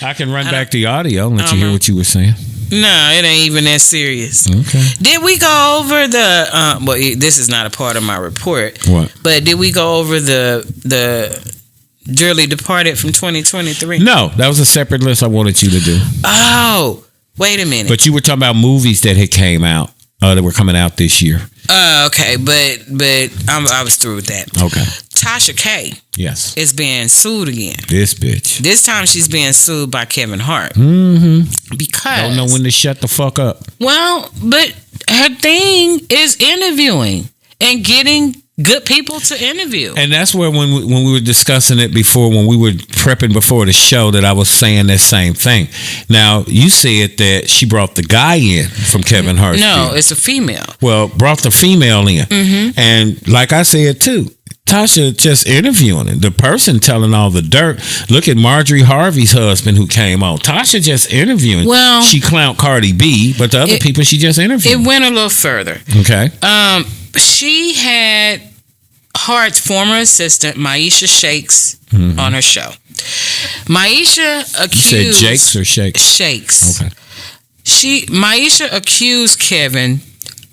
I can run back the audio and let you hear what you were saying. No, it ain't even that serious. Okay. Did we go over the? Well, this is not a part of my report. What? But did we go over the Dearly Departed from 2023? No, that was a separate list I wanted you to do. Oh, wait a minute. But you were talking about movies that had came out, that were coming out this year. Okay, but I was through with that. Okay. Tasha K. Yes. Is being sued again. This bitch. This time she's being sued by Kevin Hart. Mm-hmm. Because don't know when to shut the fuck up. Well, but her thing is interviewing and getting good people to interview. And that's where when we were discussing it before, when we were prepping before the show, that I was saying that same thing. Now, you said that she brought the guy in from Kevin Hart. No, it's a female. Well, brought the female in. Mm-hmm. And like I said, too, Tasha just interviewing it. The person telling all the dirt. Look at Marjorie Harvey's husband who came on. Tasha just interviewing. Well, she clowned Cardi B, but the other people she just interviewed. It went a little further. Okay. She had Hart's former assistant, Miesha Shakes, on her show. Miesha accused... You said Jakes or Shakes? Shakes. Okay. Miesha accused Kevin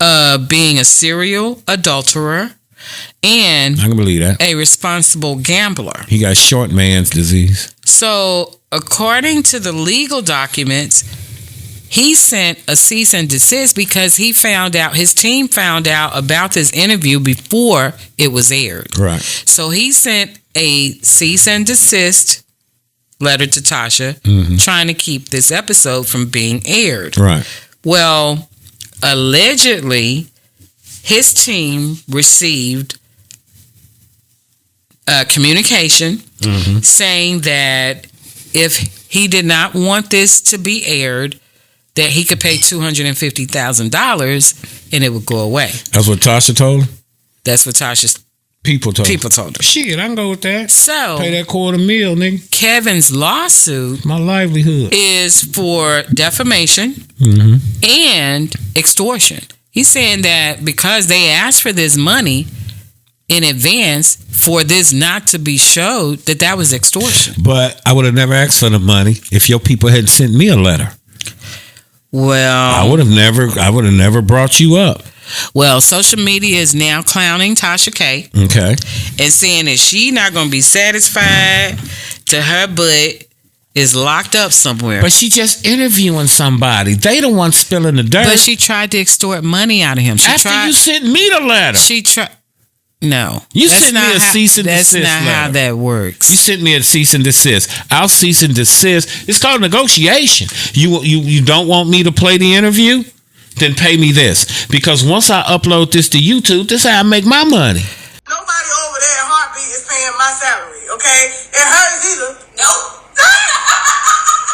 of being a serial adulterer and I can believe that. A responsible gambler. He got short man's disease. So, according to the legal documents, he sent a cease and desist because his team found out about this interview before it was aired. Right. So he sent a cease and desist letter to Tasha, trying to keep this episode from being aired. Right. Well, allegedly, his team received communication saying that if he did not want this to be aired, that he could pay $250,000 and it would go away. That's what Tasha told him? That's what Tasha's people told her. Shit, I can go with that. So pay that $250,000, nigga. Kevin's lawsuit, my livelihood, is for defamation and extortion. He's saying that because they asked for this money in advance for this not to be showed, that was extortion. But I would have never asked for the money if your people hadn't sent me a letter. Well, I would have never brought you up. Well, social media is now clowning Tasha K. Okay. And saying that she not going to be satisfied till her butt is locked up somewhere. But she just interviewing somebody. They the one spilling the dirt. But she tried to extort money out of him. You sent me the letter. She tried. No. You sent me a cease and desist letter. That's not how that works. You sent me a cease and desist. I'll cease and desist. It's called negotiation. You don't want me to play the interview? Then pay me this. Because once I upload this to YouTube, this is how I make my money. Nobody over there at Heartbeat is paying my salary, okay? And hers either. Nope.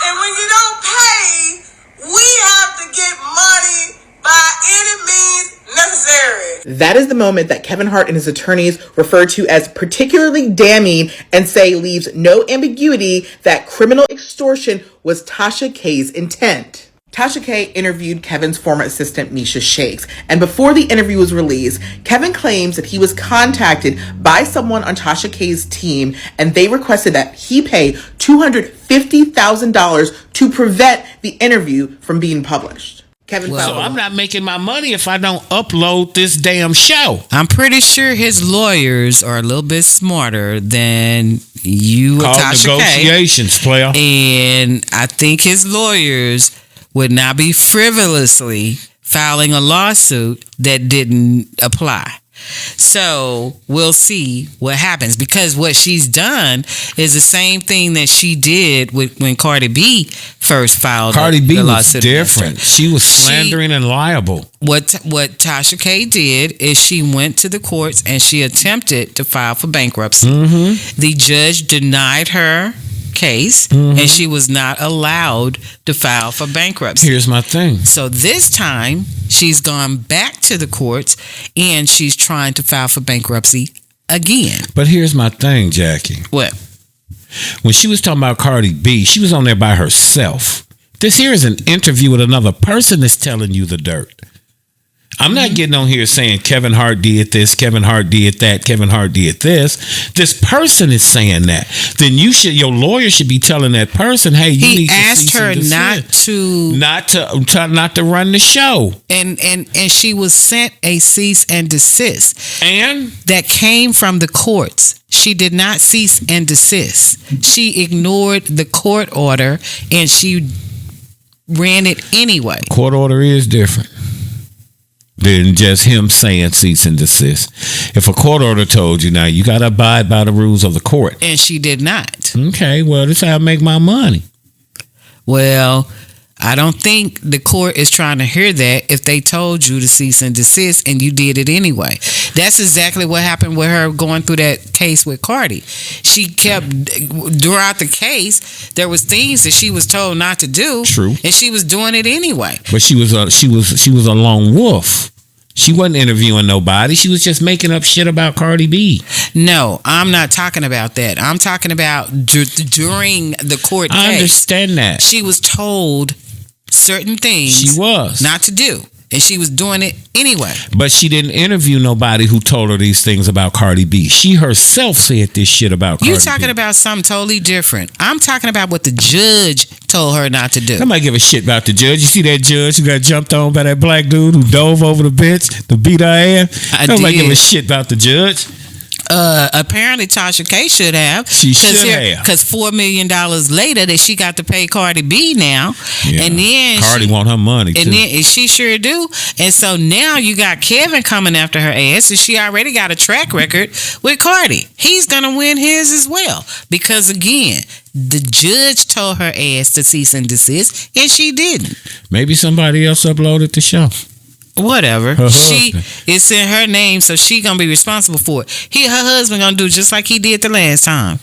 And when you don't pay, we have to get money by any means necessary. That is the moment that Kevin Hart and his attorneys refer to as particularly damning and say leaves no ambiguity that criminal extortion was Tasha K's intent. Tasha K interviewed Kevin's former assistant, Miesha Shakes, and before the interview was released, Kevin claims that he was contacted by someone on Tasha K's team, and they requested that he pay $250,000 to prevent the interview from being published. Kevin so I'm not making my money if I don't upload this damn show. I'm pretty sure his lawyers are a little bit smarter than you, Tasha negotiations, player. And I think his lawyers would not be frivolously filing a lawsuit that didn't apply. So we'll see what happens, because what she's done is the same thing that she did when Cardi B first filed Cardi B the was lawsuit. different. She was slandering and liable. What Tasha K did is she went to the courts and she attempted to file for bankruptcy. The judge denied her case and she was not allowed to file for bankruptcy. Here's my thing. So this time she's gone back to the courts and she's trying to file for bankruptcy again. But here's my thing, Jackie. What? When she was talking about Cardi B, she was on there by herself. This here is an interview with another person that's telling you the dirt. I'm not getting on here saying Kevin Hart did this, Kevin Hart did that, Kevin Hart did this. This person is saying that. Then your lawyer should be telling that person, hey, you need to asked her not to run the show. And she was sent a cease and desist. And that came from the courts. She did not cease and desist. She ignored the court order and she ran it anyway. Court order is different than just him saying cease and desist. If a court order told you, now you got to abide by the rules of the court. And she did not. Okay, well, this is how I make my money. Well, I don't think the court is trying to hear that if they told you to cease and desist and you did it anyway. That's exactly what happened with her going through that case with Cardi. She kept, throughout the case, there was things that she was told not to do. True. And she was doing it anyway. But she was a lone wolf. She wasn't interviewing nobody. She was just making up shit about Cardi B. No, I'm not talking about that. I'm talking about during the court case. I understand that. She was told certain things she was not to do, and she was doing it anyway. But she didn't interview nobody who told her these things about Cardi B. She herself said this shit about Cardi B. You're talking about something totally different. I'm talking about what the judge told her not to do. Nobody give a shit about the judge. You see that judge who got jumped on by that black dude who dove over the bench to beat her ass? Nobody give a shit about the judge. Apparently Tasha K should have. She should have. Because $4 million later that she got to pay Cardi B now. Yeah. And then Cardi want her money too. And then she sure do. And so now you got Kevin coming after her ass, and she already got a track record with Cardi. He's gonna win his as well. Because again, the judge told her ass to cease and desist, and she didn't. Maybe somebody else uploaded the show. Whatever. It's in her name, so she gonna be responsible for it. Her husband gonna do just like he did the last time.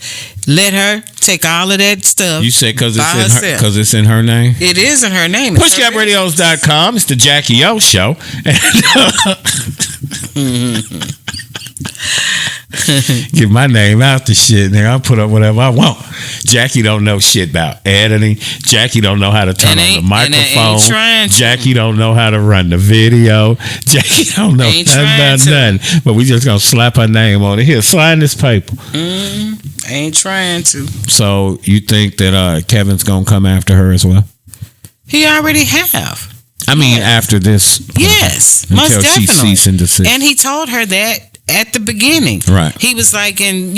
Let her take all of that stuff. You said because it's in her name? It is in her name. PushGapRadios.com. It's the Jackie O Show. Get my name out the shit, nigga. I'll put up whatever I want. Jackie don't know shit about editing. Jackie don't know how to turn on the microphone. Jackie don't know how to run the video. Jackie don't know nothing. But we just gonna slap her name on it. Here, sign this paper. Ain't trying to. So you think that Kevin's gonna come after her as well? He already have. I mean, after this. Yes, most definitely. She cease and desist. And he told her that at the beginning. Right. He was like, and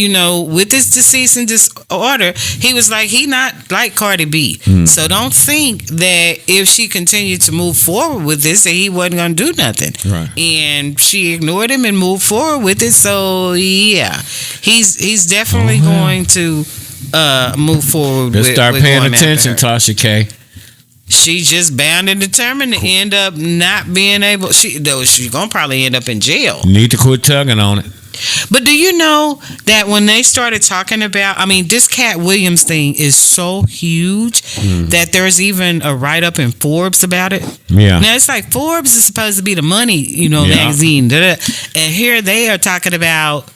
with this cease and disorder, he was like, he not like Cardi B. So don't think that if she continued to move forward with this, that he wasn't going to do nothing. Right. And she ignored him and moved forward with it. So yeah, he's definitely going to move forward. Let's start paying attention, Tasha K. She's just bound and determined to end up not being able. She's gonna probably end up in jail. Need to quit tugging on it. But do you know that when they started talking about, this Cat Williams thing is so huge that there's even a write-up in Forbes about it. Yeah. Now it's like Forbes is supposed to be the money, magazine. And here they are talking about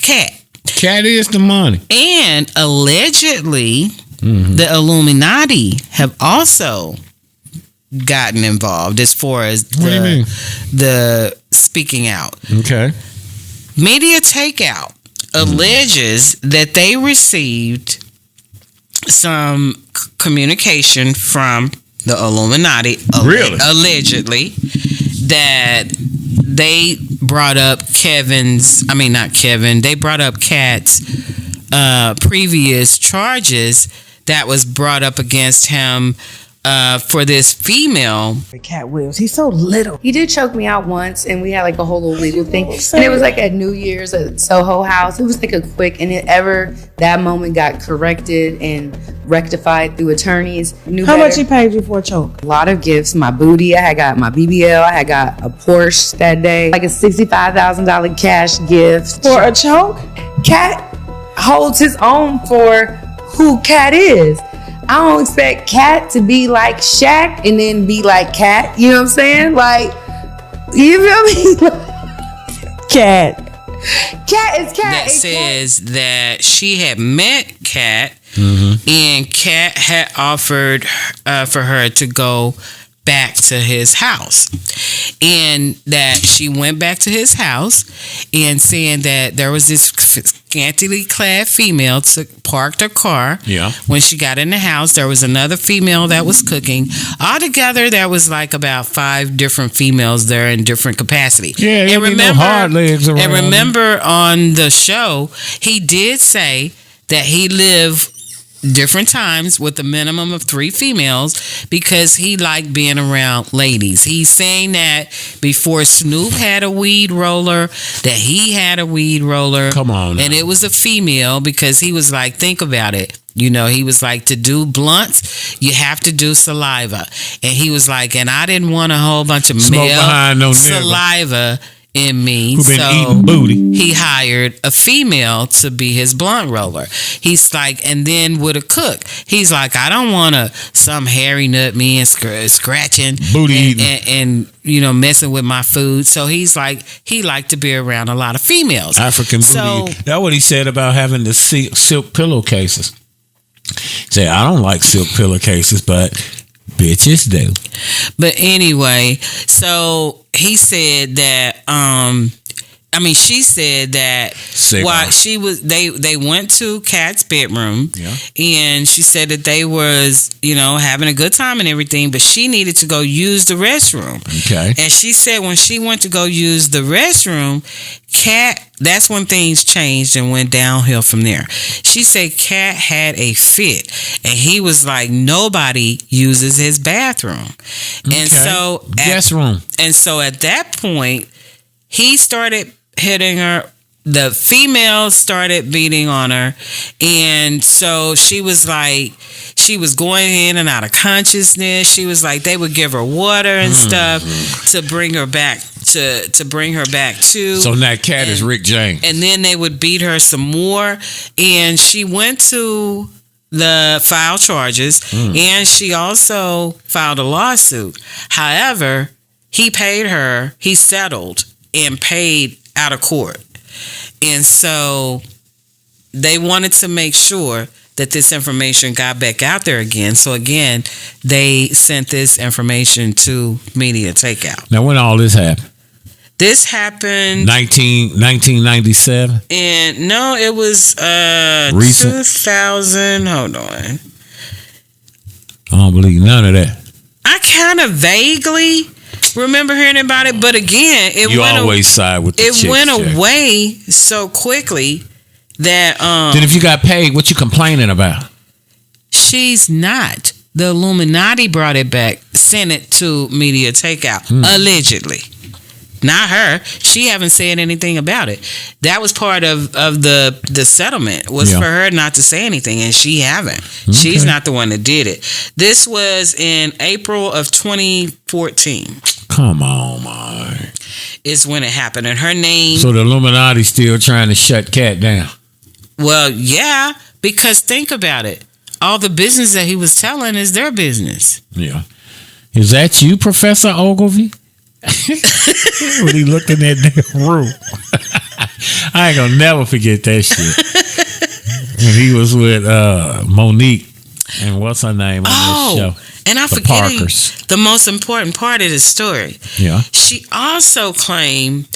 Cat. Cat is the money. And allegedly, the Illuminati have also gotten involved as far as the speaking out. Okay. Media Takeout alleges that they received some communication from the Illuminati, allegedly, that they brought up they brought up Cat's previous charges that was brought up against him for this female. Cat Williams, he's so little. He did choke me out once, and we had like a whole little legal thing. And it was like at New Year's at Soho House. It was like a quick, and that moment got corrected and rectified through attorneys. How much he paid you for a choke? A lot of gifts. My booty. I had got my BBL. I had got a Porsche that day. Like a $65,000 cash gift. For a choke? Cat holds his own for who Cat is. I don't expect Cat to be like Shaq and then be like Cat. You know what I'm saying? Like, you feel me? Cat is Cat. That says that she had met Cat, and Cat had offered for her to go back to his house, and that she went back to his house and saying that there was this scantily clad female parked her car. Yeah. When she got in the house, there was another female that was cooking. Altogether, there was like about 5 different females there in different capacity. Yeah, and remember, no hard legs around. And remember on the show, he did say that he lived different times with a minimum of 3 females because he liked being around ladies. He's saying that before Snoop had a weed roller, that he had a weed roller. Come on now. And it was a female because he was like, think about it. You know, he was like, to do blunts, you have to do saliva. And he was like, and I didn't want a whole bunch of male saliva in me, who been so eating booty. He hired a female to be his blunt roller. He's like, and then with a cook, he's like, I don't want some hairy nut man scratching booty eating and you know, messing with my food. So he's like, he liked to be around a lot of females. African booty. That's what he said about having the silk pillowcases. He said, I don't like silk pillowcases, but bitches do. But anyway, so he said that she said that while she was they went to Kat's bedroom, and she said that they was, you know, having a good time and everything, but she needed to go use the restroom. Okay. And she said when she went to go use the restroom, Kat, that's when things changed and went downhill from there. She said Kat had a fit, and he was like, nobody uses his bathroom. And so guest room. And so at that point, he started hitting her. The female started beating on her, and so she was like, she was going in and out of consciousness. She was like, they would give her water and stuff to bring her back to bring her back to. So now Kat is Rick James, and then they would beat her some more, and she went to the file charges, and she also filed a lawsuit. However, he paid her. He settled and paid out of court. And so they wanted to make sure that this information got back out there again. So again, they sent this information to Media Takeout. Now, when all this happened? This happened 1997? And no, it was recent? 2000. Hold on. I don't believe none of that. I kind of vaguely remember hearing about it, but again, it went away so quickly that then if you got paid, what you complaining about? She's not. The Illuminati brought it back, sent it to Media Takeout, allegedly. Not her. She haven't said anything about it. That was part of the settlement, was for her not to say anything, and she haven't. Okay. She's not the one that did it. This was in April of 2014. Come on, man. Is when it happened. And her name... So the Illuminati still trying to shut Kat down? Well, yeah, because think about it. All the business that he was telling is their business. Yeah. Is that you, Professor Ogilvy? When he looking at that room. I ain't gonna never forget that shit. When he was with Monique and what's her name on this show? And I forget the most important part of the story. Yeah. She also claimed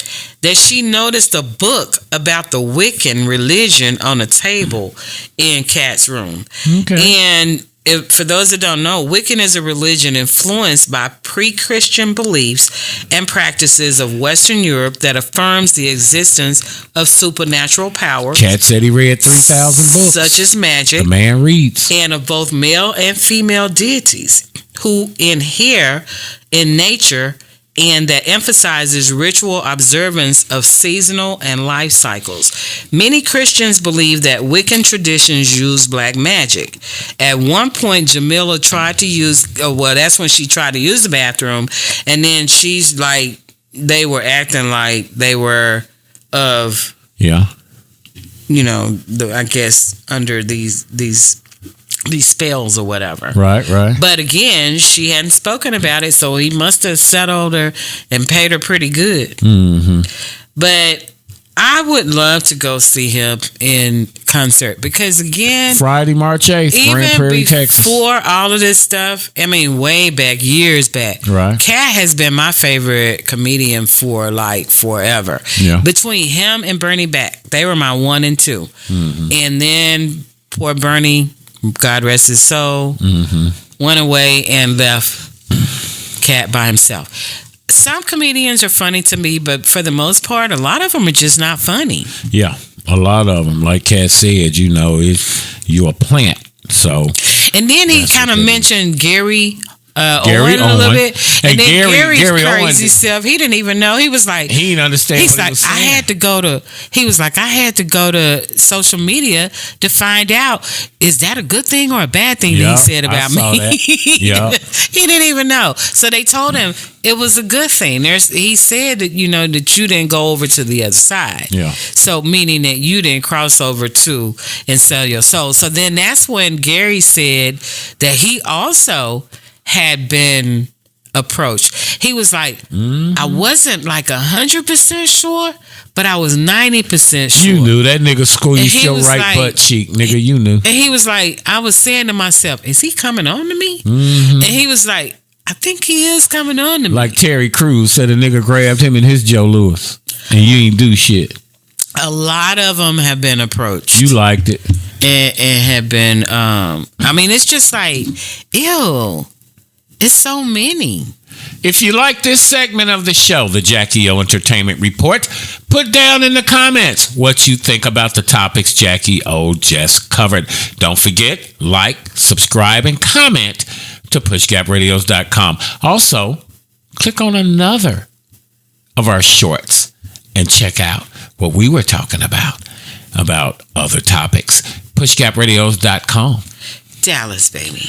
that she noticed a book about the Wiccan religion on a table in Kat's room. Okay. And for those that don't know, Wiccan is a religion influenced by pre-Christian beliefs and practices of Western Europe that affirms the existence of supernatural powers. Kat said he read 3,000 books. Such as magic. The man reads. And of both male and female deities who inhere in nature, and that emphasizes ritual observance of seasonal and life cycles. Many Christians believe that Wiccan traditions use black magic. At one point, Jamila tried to use, that's when she tried to use the bathroom, and then she's like, they were acting like they were of, you know, I guess under these spells or whatever. Right. But again, she hadn't spoken about it, so he must have settled her and paid her pretty good. Mm-hmm. But I would love to go see him in concert because, again, Friday, March 8th, Grand Prairie, Texas. Before all of this stuff, I mean, way back, years back, right? Cat has been my favorite comedian for like forever. Yeah. Between him and Bernie Mac, they were my 1 and 2. Mm-hmm. And then poor Bernie, God rest his soul, went away and left Cat by himself. Some comedians are funny to me, but for the most part, a lot of them are just not funny. Yeah, a lot of them. Like Kat said, you're a plant. So, and then he kind of mentioned Gary Owen a little bit, and then Gary's Gary crazy Owen, self. He didn't even know. He was like, he didn't understand. He's like, I had to go to social media to find out, is that a good thing or a bad thing that he said about me? Yeah, he didn't even know. So they told him it was a good thing. He said that that you didn't go over to the other side. Yeah. So meaning that you didn't cross over to and sell your soul. So then that's when Gary said that he also had been approached. He was like, I wasn't like 100% sure, but I was 90% sure. You knew that nigga squeezed your right butt cheek, nigga. You knew. And he was like, I was saying to myself, is he coming on to me? And he was like, I think he is coming on to me. Like Terry Crews said, a nigga grabbed him in his Joe Louis, and you ain't do shit. A lot of them have been approached. You liked it. And have been, I mean, it's just like, ew. It's so many. If you like this segment of the show, the Jackie O Entertainment Report, put down in the comments what you think about the topics Jackie O just covered. Don't forget, like, subscribe, and comment to pushgapradios.com. Also, click on another of our shorts and check out what we were talking about other topics. pushgapradios.com. Dallas, baby.